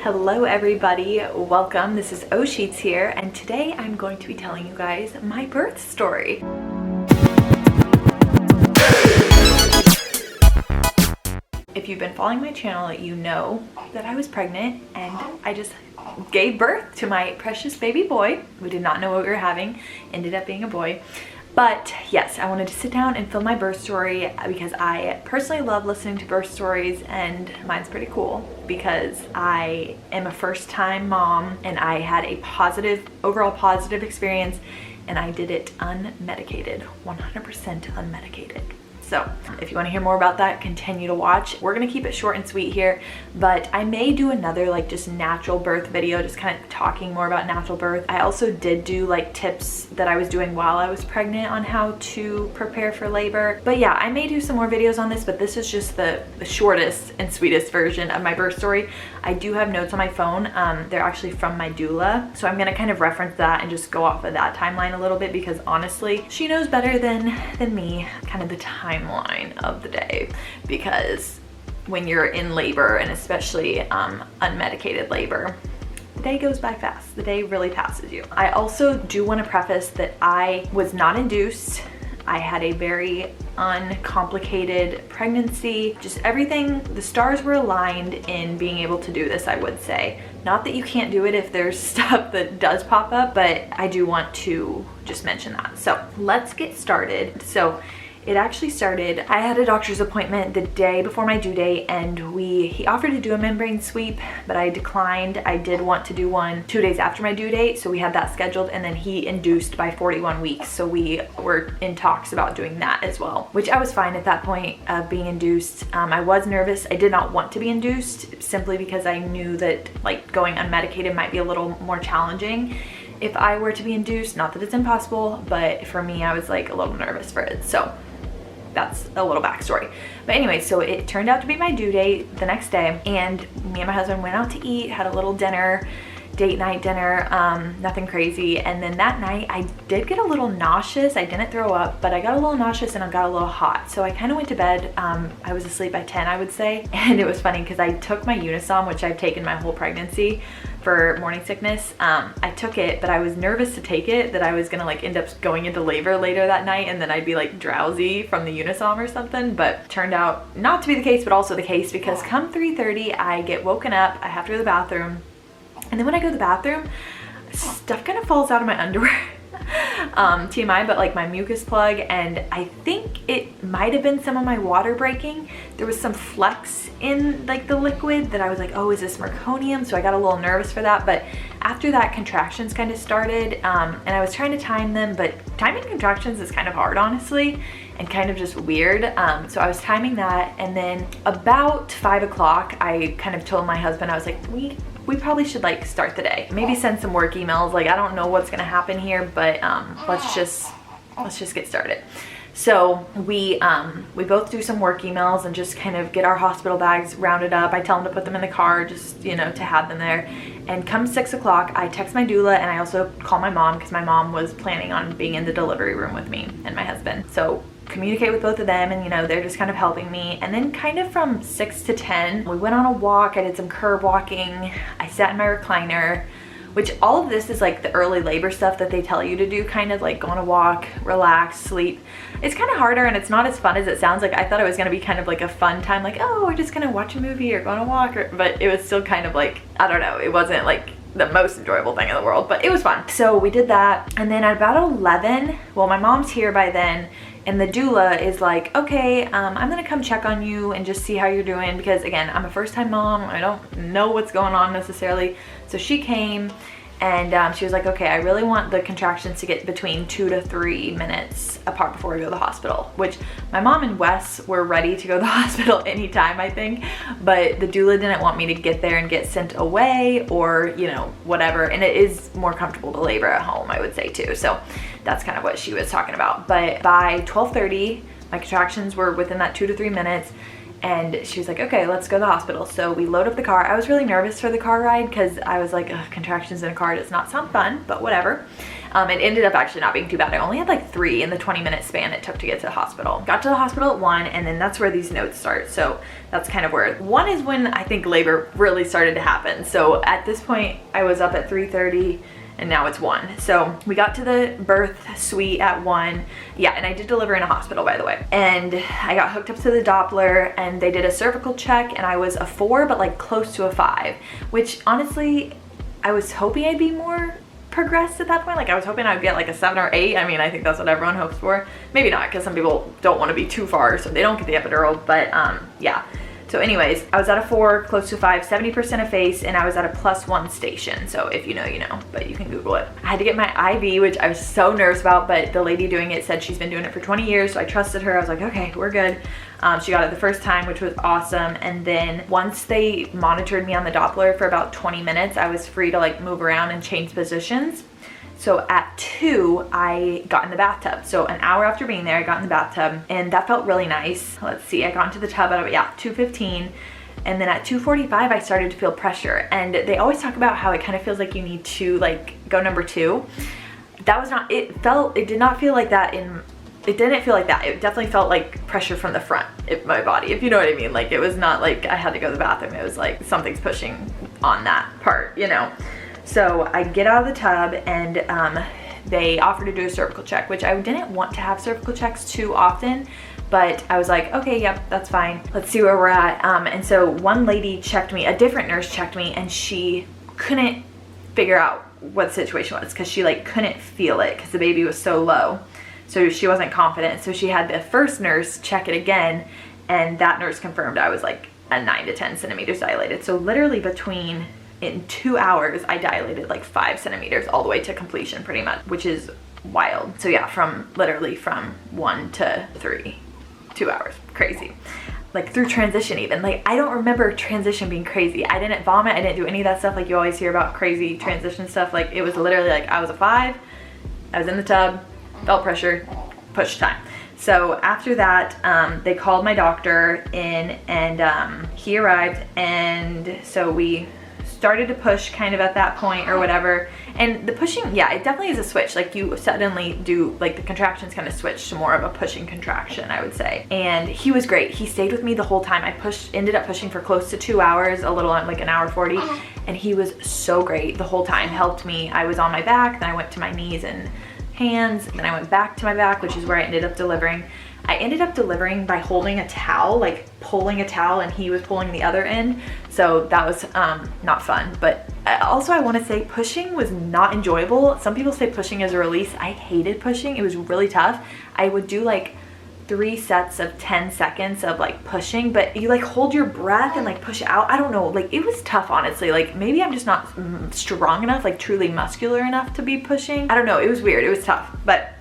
Hello everybody, welcome. This is O Sheets here, and today I'm going to be telling you guys my birth story. If you've been following my channel, you know that I was pregnant and I just gave birth to my precious baby boy. We did not know what we were having, ended up being a boy. But yes, I wanted to sit down and film my birth story because I personally love listening to birth stories, and mine's pretty cool because I am a first-time mom and I had a overall positive experience, and I did it unmedicated, 100% unmedicated. So if you want to hear more about that, continue to watch. We're gonna keep it short and sweet here, but I may do another like just natural birth video, just kind of talking more about natural birth. I also did do like tips that I was doing while I was pregnant on how to prepare for labor. But yeah, I may do some more videos on this, but this is just the shortest and sweetest version of my birth story. I do have notes on my phone. They're actually from my doula, so I'm gonna kind of reference that and just go off of that timeline a little bit because honestly, she knows better than me, kind of the timeline of the day, because when you're in labor, and especially unmedicated labor, the day goes by fast. The day really passes you. I also do want to preface that I was not induced. I had a very uncomplicated pregnancy. Just everything, the stars were aligned in being able to do this, I would say. Not that you can't do it if there's stuff that does pop up, but I do want to just mention that. So let's get started. So it actually started, I had a doctor's appointment the day before my due date, and he offered to do a membrane sweep, but I declined. I did want to do one 2 days after my due date, so we had that scheduled, and then he induced by 41 weeks. So we were in talks about doing that as well, which I was fine at that point of being induced. I was nervous. I did not want to be induced simply because I knew that like going unmedicated might be a little more challenging if I were to be induced. Not that it's impossible, but for me, I was like a little nervous for it. So that's a little backstory. But anyway, so it turned out to be my due date the next day, and me and my husband went out to eat, had a little dinner, date night dinner, nothing crazy. And then that night I did get a little nauseous. I didn't throw up, but I got a little nauseous and I got a little hot. So I kind of went to bed. I was asleep by 10, I would say. And it was funny because I took my Unisom, which I've taken my whole pregnancy for morning sickness. I took it, but I was nervous to take it, that I was gonna like end up going into labor later that night, and then I'd be like drowsy from the Unisom or something. But turned out not to be the case, but also the case, because come 3:30 I get woken up, I have to go to the bathroom. And then when I go to the bathroom, stuff kind of falls out of my underwear. TMI, but like my mucus plug, and I think it might have been some of my water breaking. There was some flecks in like the liquid that I was like, oh, is this meconium? So I got a little nervous for that. But after that, contractions kind of started, and I was trying to time them, but timing contractions is kind of hard, honestly, and kind of just weird. So I was timing that, and then about 5 o'clock, I kind of told my husband, I was like, we probably should like start the day. Maybe send some work emails. Like, I don't know what's gonna happen here, but let's just get started. So we both do some work emails and just kind of get our hospital bags rounded up. I tell them to put them in the car, just, you know, to have them there. And come 6 o'clock, I text my doula, and I also call my mom because my mom was planning on being in the delivery room with me and my husband. So communicate with both of them, and you know, they're just kind of helping me. And then kind of from 6 to 10, we went on a walk. I did some curb walking. I sat in my recliner, which all of this is like the early labor stuff that they tell you to do, kind of like go on a walk, relax, sleep. It's kind of harder, and it's not as fun as it sounds. Like, I thought it was gonna be kind of like a fun time, like, oh, we're just gonna watch a movie or go on a walk, but it was still kind of like, I don't know, it wasn't like the most enjoyable thing in the world, but it was fun. So we did that, and then at about 11, well, my mom's here by then, and the doula is like, okay, I'm gonna come check on you and just see how you're doing, because again, I'm a first-time mom. I don't know what's going on necessarily. So she came, and she was like, okay, I really want the contractions to get between 2 to 3 minutes apart before we go to the hospital, which my mom and Wes were ready to go to the hospital anytime, I think, but the doula didn't want me to get there and get sent away, or, you know, whatever. And it is more comfortable to labor at home, I would say, too. So that's kind of what she was talking about. But by 12:30, my contractions were within that 2 to 3 minutes. And she was like, okay, let's go to the hospital. So we load up the car. I was really nervous for the car ride because I was like, contractions in a car does not sound fun, but whatever. It ended up actually not being too bad. I only had like 3 in the 20-minute span it took to get to the hospital. Got to the hospital at 1, and then that's where these notes start. So that's kind of where 1 is when I think labor really started to happen. So at this point I was up at 3:30 and now it's 1. So we got to the birth suite at 1. Yeah, and I did deliver in a hospital, by the way. And I got hooked up to the Doppler and they did a cervical check and I was a 4, but like close to a 5, which honestly, I was hoping I'd be more progressed at that point. Like I was hoping I'd get like a 7 or 8. I mean, I think that's what everyone hopes for. Maybe not, because some people don't want to be too far, so they don't get the epidural, but yeah. So anyways, I was at a 4, close to 5, 70% of face, and I was at a +1 station. So if you know, you know, but you can Google it. I had to get my IV, which I was so nervous about, but the lady doing it said she's been doing it for 20 years, so I trusted her. I was like, okay, we're good. She got it the first time, which was awesome. And then once they monitored me on the Doppler for about 20 minutes, I was free to like move around and change positions. So at 2, I got in the bathtub. So an hour after being there, I got in the bathtub and that felt really nice. Let's see, I got into the tub at, yeah, 2:15. And then at 2:45, I started to feel pressure. And they always talk about how it kind of feels like you need to like go number 2. That was not, it did not feel like that it didn't feel like that. It definitely felt like pressure from the front of my body, if you know what I mean. Like it was not like I had to go to the bathroom. It was like something's pushing on that part, you know? So I get out of the tub and they offered to do a cervical check, which I didn't want to have cervical checks too often, but I was like, okay, yep, that's fine. Let's see where we're at. And so one lady checked me, a different nurse checked me, and she couldn't figure out what the situation was because she like couldn't feel it because the baby was so low. So she wasn't confident. So she had the first nurse check it again, and that nurse confirmed I was like a 9 to 10 centimeters dilated. So literally in 2 hours, I dilated like 5 centimeters all the way to completion pretty much, which is wild. So yeah, literally from 1 to 3, 2 hours, crazy. Like through transition even, like I don't remember transition being crazy. I didn't vomit, I didn't do any of that stuff like you always hear about crazy transition stuff. Like it was literally like I was a 5, I was in the tub, felt pressure, push time. So after that, they called my doctor in and he arrived, and so we started to push kind of at that point or whatever. And the pushing, yeah, it definitely is a switch. Like you suddenly do, like the contractions kind of switch to more of a pushing contraction, I would say. And he was great. He stayed with me the whole time. I ended up pushing for close to 2 hours, a little like an hour 40. And he was so great the whole time, helped me. I was on my back, then I went to my knees and hands, then I went back to my back, which is where I ended up delivering. I ended up delivering by holding a towel, like pulling a towel, and he was pulling the other end. So that was not fun. But also I want to say pushing was not enjoyable. Some people say pushing is a release. I hated pushing. It was really tough. I would do like 3 sets of 10 seconds of like pushing, but you like hold your breath and like push out. I don't know, like it was tough, honestly. Like maybe I'm just not strong enough, like truly muscular enough to be pushing. I don't know, it was weird, it was tough. But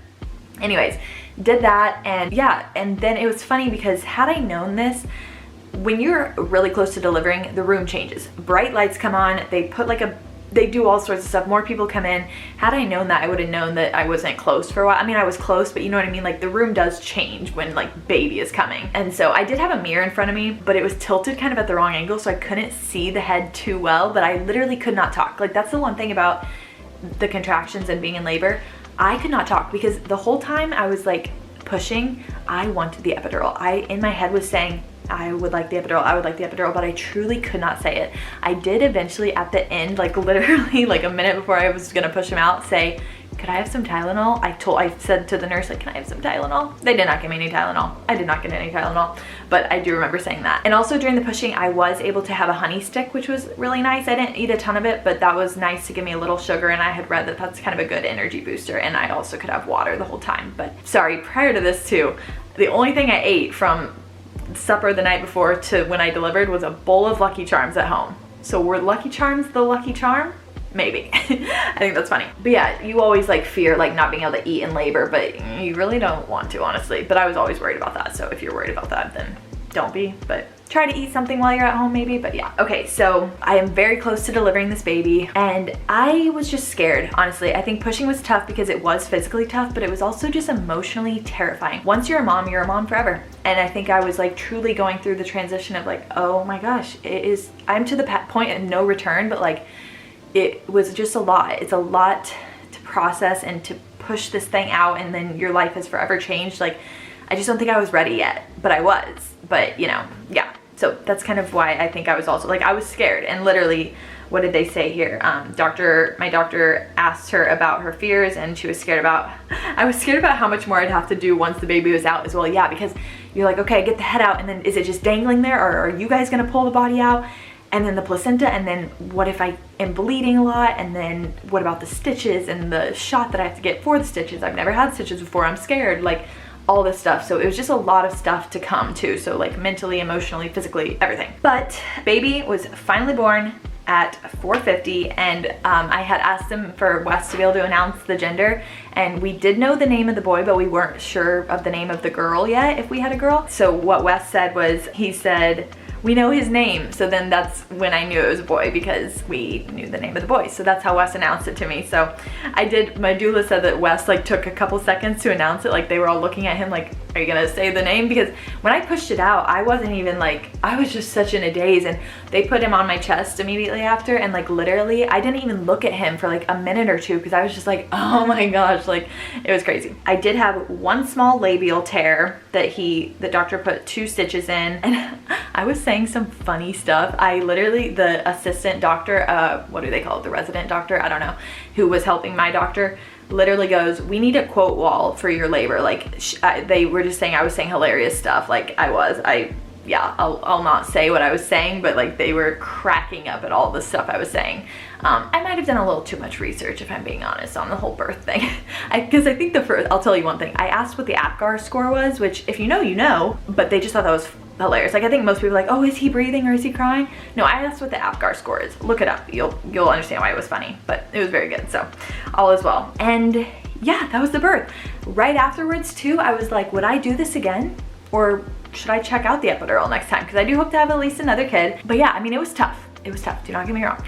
anyways, did that, and yeah, and then it was funny because had I known this, when you're really close to delivering, the room changes. Bright lights come on, they do all sorts of stuff, more people come in. Had I known that, I would have known that I wasn't close for a while. I mean, I was close, but you know what I mean? Like the room does change when like baby is coming. And so I did have a mirror in front of me, but it was tilted kind of at the wrong angle, so I couldn't see the head too well, but I literally could not talk. Like that's the one thing about the contractions and being in labor. I could not talk because the whole time I was like pushing, I wanted the epidural. I, in my head, was saying, I would like the epidural, I would like the epidural, but I truly could not say it. I did eventually at the end, like literally like a minute before I was gonna push him out, say, could I have some Tylenol? I said to the nurse, like, can I have some Tylenol? They did not give me any Tylenol. I did not get any Tylenol, but I do remember saying that. And also during the pushing, I was able to have a honey stick, which was really nice. I didn't eat a ton of it, but that was nice to give me a little sugar, and I had read that that's kind of a good energy booster, and I also could have water the whole time. But sorry, prior to this too, the only thing I ate from supper the night before to when I delivered was a bowl of Lucky Charms at home. So were Lucky Charms the lucky charm? Maybe. I think that's funny. But yeah, you always like fear like not being able to eat in labor, but you really don't want to, honestly. But I was always worried about that. So if you're worried about that, then don't be, but try to eat something while you're at home maybe, but yeah. Okay, so I am very close to delivering this baby and I was just scared, honestly. I think pushing was tough because it was physically tough, but it was also just emotionally terrifying. Once you're a mom forever. And I think I was like truly going through the transition of like, oh my gosh, I'm to the point of no return, but like it was just a lot. It's a lot to process and to push this thing out, and then your life has forever changed. Like, I just don't think I was ready yet, but I was. But you know, yeah. So that's kind of why I think I was also like, I was scared. And literally, what did they say here? My doctor asked her about her fears, and she was scared about, I was scared about how much more I'd have to do once the baby was out as well. Yeah, because you're like, okay, get the head out, and then is it just dangling there, or are you guys gonna pull the body out? And then the placenta, and then what if I am bleeding a lot? And then what about the stitches and the shot that I have to get for the stitches? I've never had stitches before, I'm scared, like all this stuff. So it was just a lot of stuff to come too. So like mentally, emotionally, physically, everything. But baby was finally born at 4:50, and I had asked him for Wes to be able to announce the gender, and we did know the name of the boy, but we weren't sure of the name of the girl yet, if we had a girl. So what Wes said was, he said, we know his name. So then that's when I knew it was a boy, because we knew the name of the boy. So that's how Wes announced it to me. So my doula said that Wes like took a couple seconds to announce it. Like they were all looking at him like, are you gonna say the name? Because when I pushed it out, I wasn't even like, I was just such in a daze, and they put him on my chest immediately after, and like literally I didn't even look at him for like a minute or two, because I was just like, oh my gosh, like it was crazy. I did have one small labial tear that the doctor put 2 stitches in, and I was saying some funny stuff. I literally, the assistant doctor, what do they call it? The resident doctor, I don't know, who was helping my doctor, literally goes, we need a quote wall for your labor. Like they were just saying I was saying hilarious stuff. Like yeah, I'll not say what I was saying, but like they were cracking up at all the stuff I was saying. I might have done a little too much research, if I'm being honest, on the whole birth thing. Because I think I'll tell you one thing. I asked what the APGAR score was, which if you know, you know, but they just thought that was hilarious. Like I think most people are like, oh, is he breathing or is he crying? No, I asked what the APGAR score is. Look it up. You'll understand why it was funny, but it was very good. So all is well. And yeah, that was the birth. Right afterwards too, I was like, would I do this again? Or should I check out the epidural next time? Because I do hope to have at least another kid. But yeah, I mean, it was tough. It was tough, do not get me wrong.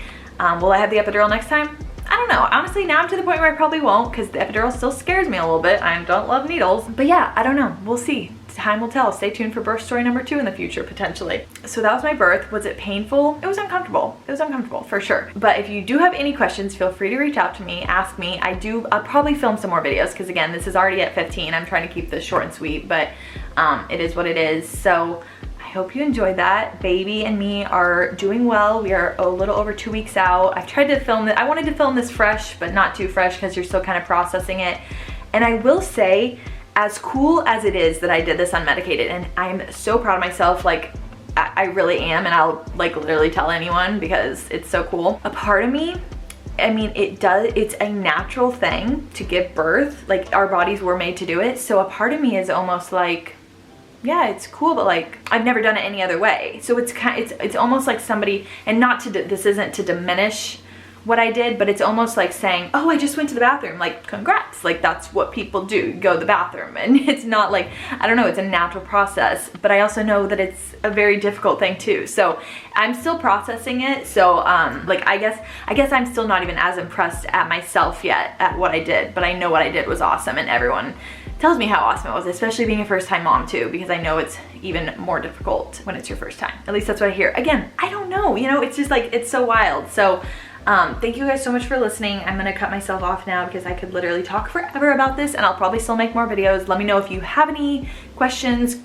Will I have the epidural next time? I don't know. Honestly, now I'm to the point where I probably won't, because the epidural still scares me a little bit. I don't love needles. But yeah, I don't know. We'll see. Time will tell. Stay tuned for birth story number 2 in the future, potentially. So that was my birth. Was it painful? It was uncomfortable. It was uncomfortable for sure. But if you do have any questions, feel free to reach out to me, ask me. I'll probably film some more videos, because again, this is already at 15. I'm trying to keep this short and sweet, but it is what it is. So I hope you enjoyed that. Baby and me are doing well. We are a little over 2 weeks out. I've tried to film it. I wanted to film this fresh, but not too fresh, because you're still kind of processing it. And I will say, as cool as it is that I did this unmedicated, and I'm so proud of myself, like I really am, and I'll like literally tell anyone because it's so cool. A part of me, I mean, it's a natural thing to give birth. Like our bodies were made to do it. So a part of me is almost like, yeah, it's cool, but like I've never done it any other way. So it's almost like somebody, and this isn't to diminish what I did, but it's almost like saying, oh, I just went to the bathroom, like congrats. Like that's what people do, go to the bathroom. And it's not like, I don't know, it's a natural process, but I also know that it's a very difficult thing too. So I'm still processing it. So like I guess I'm still not even as impressed at myself yet at what I did, but I know what I did was awesome, and everyone tells me how awesome it was, especially being a first-time mom too, because I know it's even more difficult when it's your first time. At least that's what I hear. Again, I don't know, you know, it's just like, it's so wild. So thank you guys so much for listening. I'm gonna cut myself off now, because I could literally talk forever about this, and I'll probably still make more videos. Let me know if you have any questions,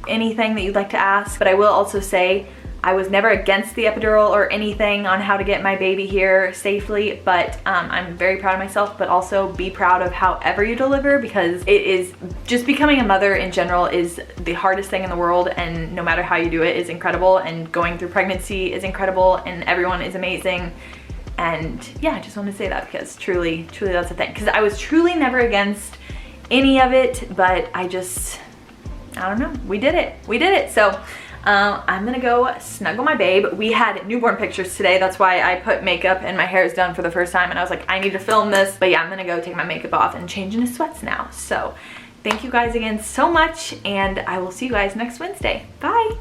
anything that you'd like to ask. But I will also say, I was never against the epidural or anything on how to get my baby here safely, but I'm very proud of myself. But also be proud of however you deliver, because it is just, becoming a mother in general is the hardest thing in the world, and no matter how you do it is incredible, and going through pregnancy is incredible, and everyone is amazing. And yeah, I just wanted to say that, because truly that's the thing, because I was truly never against any of it, but I don't know, we did it. So I'm gonna go snuggle my babe. We had newborn pictures today, that's why I put makeup and my hair is done for the first time, and I was like, I need to film this. But yeah, I'm gonna go take my makeup off and change into sweats now. So thank you guys again so much, and I will see you guys next Wednesday. Bye.